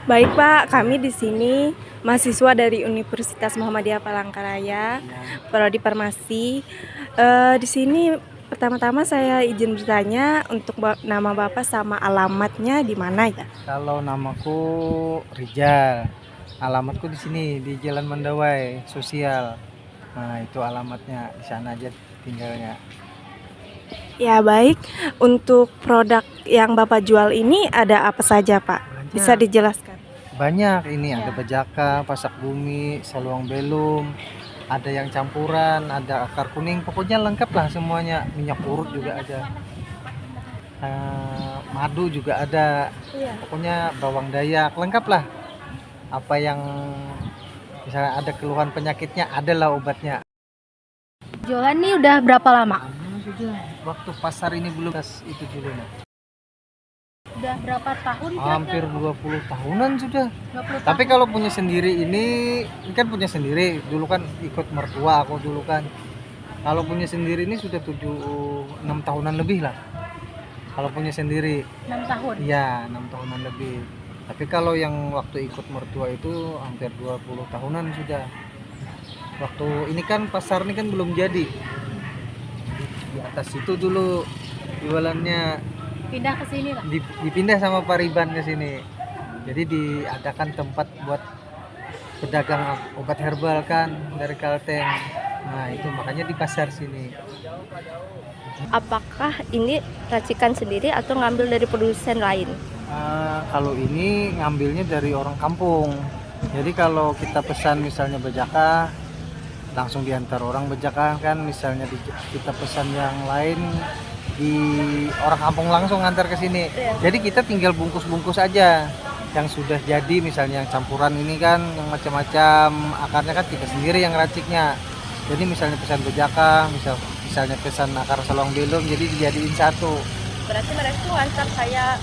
Baik Pak, kami di sini mahasiswa dari Universitas Muhammadiyah Palangkaraya, prodi Farmasi. Di sini pertama-tama saya izin bertanya untuk nama Bapak sama alamatnya di mana ya? Kalau namaku Rijal, alamatku di sini di Jalan Mandawai Sosial. Nah, itu alamatnya di sana aja tinggalnya. Ya baik, untuk produk yang Bapak jual ini ada apa saja Pak? Bisa dijelaskan? Banyak ini ada bejaka, pasak bumi, saluang belum, ada yang campuran, ada akar kuning, pokoknya lengkap lah semuanya. Minyak urut juga ada. Madu juga ada. Pokoknya bawang dayak, lengkap lah. Apa yang misalnya ada keluhan penyakitnya, adalah obatnya. Jualan nih udah berapa lama? Sudah waktu pasar ini belum itu dulu nah. Udah berapa tahun? Hampir 20 tahunan sudah. 20 Tapi tahun. kalau punya sendiri ini kan punya sendiri. Dulu kan ikut mertua aku dulu kan. Kalau punya sendiri ini sudah 6 tahunan lebih lah. Kalau punya sendiri 6 tahun. iya 6 tahunan lebih. Tapi kalau yang waktu ikut mertua itu hampir 20 tahunan sudah. Waktu ini kan pasar ini kan belum jadi. Di atas itu dulu jualannya, Pindah ke sini lah. dipindah sama Pak Riban ke sini. Jadi diadakan tempat buat pedagang obat herbal kan dari Kalteng. Nah, itu makanya di pasar sini. Apakah ini racikan sendiri atau ngambil dari produsen lain? Kalau ini ngambilnya dari orang kampung. Jadi kalau kita pesan misalnya bejaka, langsung diantar orang bejaka kan. Misalnya kita pesan yang lain, di orang kampung langsung ngantar ke sini. Jadi kita tinggal bungkus-bungkus aja yang sudah jadi, misalnya yang campuran ini kan yang macam-macam akarnya kan kita sendiri yang raciknya. Jadi misalnya pesan bejaka, misalnya pesan akar saluang belum, jadi dijadiin satu. Berarti mereka tuh ngantar kayak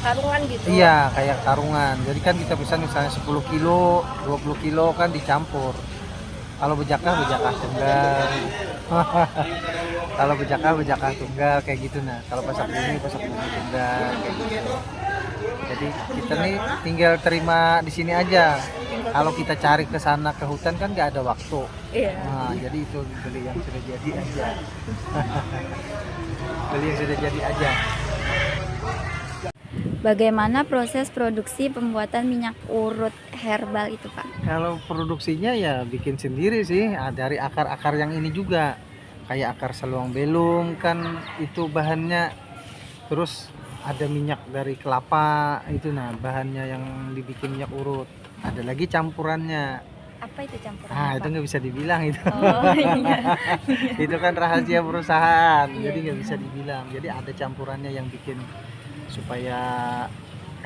karungan gitu? Iya, kayak karungan. Jadi kan kita pesan misalnya 10 kilo, 20 kilo kan dicampur. Kalau bejaka tunggal. Kalau bejaka tunggal kayak gitu. Nah, kalau pasak bumi tunggal kayak gitu. Jadi kita nih tinggal terima di sini aja. Kalau kita cari ke sana ke hutan kan nggak ada waktu. Iya. Nah, jadi itu beli yang sudah jadi aja. Beli yang sudah jadi aja. Bagaimana proses produksi pembuatan minyak urut herbal itu, Pak? Kalau produksinya ya bikin sendiri sih, dari akar-akar yang ini juga. Kayak akar saluang belum kan itu bahannya. Terus ada minyak dari kelapa itu, nah bahannya yang dibikin minyak urut. Ada lagi campurannya. Apa itu campuran? Itu nggak bisa dibilang itu. Oh iya. Itu kan rahasia perusahaan, jadi nggak bisa dibilang. Jadi ada campurannya yang bikin supaya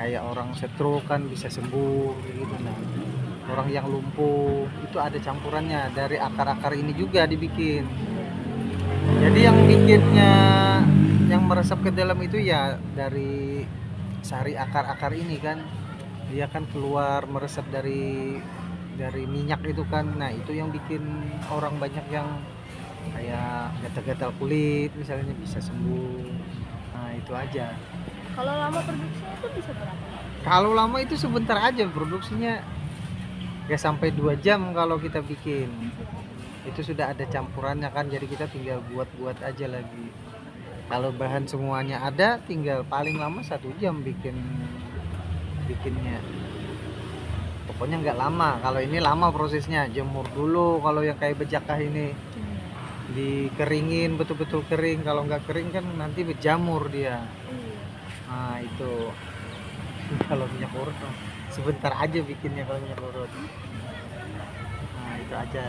kayak orang stroke kan bisa sembuh gitu. Nah, orang yang lumpuh itu ada campurannya dari akar-akar ini juga dibikin. Jadi yang bikinnya, yang meresap ke dalam itu ya dari sari akar-akar ini kan, dia kan keluar meresap dari minyak itu kan. Nah, itu yang bikin orang banyak yang kayak gatal-gatal kulit misalnya bisa sembuh. Nah, itu aja. Kalau lama produksinya itu bisa berapa? Kalau lama itu sebentar aja produksinya, ya sampai 2 jam kalau kita bikin. Itu sudah ada campurannya kan, jadi kita tinggal buat-buat aja lagi. Kalau bahan semuanya ada, tinggal paling lama 1 jam bikinnya. Pokoknya nggak lama. Kalau ini lama prosesnya, jemur dulu. Kalau yang kayak bejakah ini dikeringin betul-betul kering. Kalau nggak kering kan nanti berjamur dia. Nah, itu kalau minyak urut sebentar aja bikinnya kalau minyak urut. Nah, itu aja.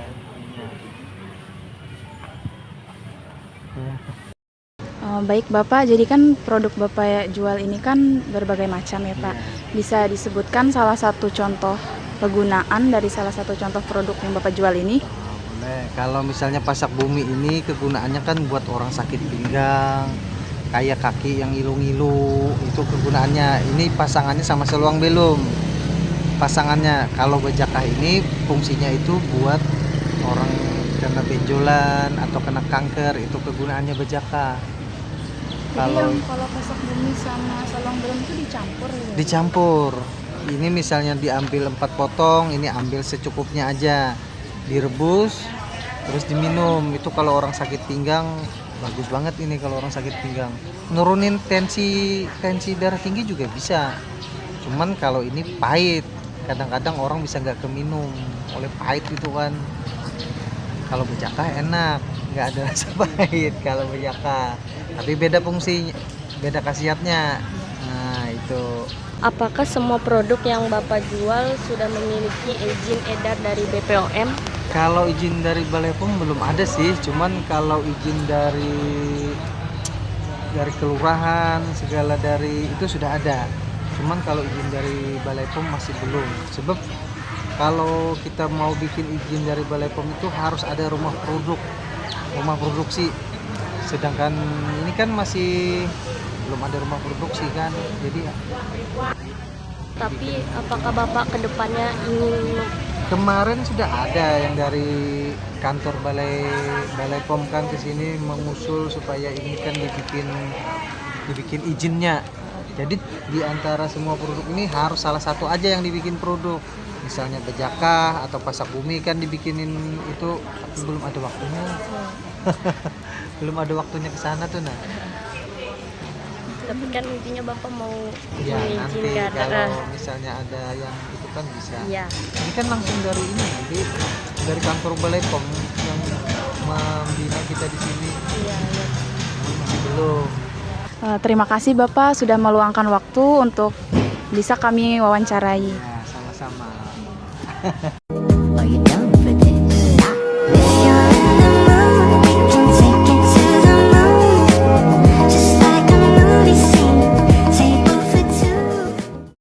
Baik Bapak, jadi kan produk Bapak jual ini kan berbagai macam ya Pak. Bisa disebutkan salah satu contoh penggunaan dari salah satu contoh produk yang Bapak jual ini? Boleh. Kalau misalnya pasak bumi ini kegunaannya kan buat orang sakit pinggang, kayak kaki yang ngilu-ngilu, itu kegunaannya. Ini pasangannya sama seluang belum. Pasangannya kalau bejakah ini fungsinya itu buat orang kena benjolan atau kena kanker, itu kegunaannya bejaka. Jadi kalau pasak bumi sama saluang belum itu dicampur ya? Dicampur. ini misalnya diambil 4 potong, ini ambil secukupnya aja, direbus terus diminum. Itu kalau orang sakit pinggang bagus banget ini. Kalau orang sakit pinggang nurunin tensi darah tinggi juga bisa, cuman kalau ini pahit, kadang-kadang orang bisa nggak keminum oleh pahit itu kan. Kalau bejaka enak, nggak ada rasa pahit kalau bejaka, tapi beda fungsi, beda khasiatnya. Nah itu. Apakah semua produk yang Bapak jual sudah memiliki izin edar dari BPOM? Kalau izin dari Balai POM belum ada sih, cuman kalau izin dari kelurahan segala dari itu sudah ada. Cuman kalau izin dari Balai POM masih belum. Sebab kalau kita mau bikin izin dari Balai POM itu harus ada rumah produksi. Sedangkan ini kan masih belum ada rumah produksi kan. Jadi Tapi apakah Bapak kedepannya ingin kemarin sudah ada yang dari kantor Balai POM kan ke sini mengusul supaya ini kan dibikin izinnya. Jadi di antara semua produk ini harus salah satu aja yang dibikin produk. Misalnya bejaka atau pasak bumi kan dibikinin itu, tapi belum ada waktunya. Belum ada waktunya ke sana tuh nah. tapi kan intinya Bapak mau Ya nanti mengizinkan kalau misalnya ada yang itu kan bisa. ya. Ini kan langsung dari ini, jadi dari kantor Balai POM yang membina kita di sini. Iya, iya. Masih belum. Terima kasih Bapak sudah meluangkan waktu untuk bisa kami wawancarai. Ya, sama-sama. Oh, you know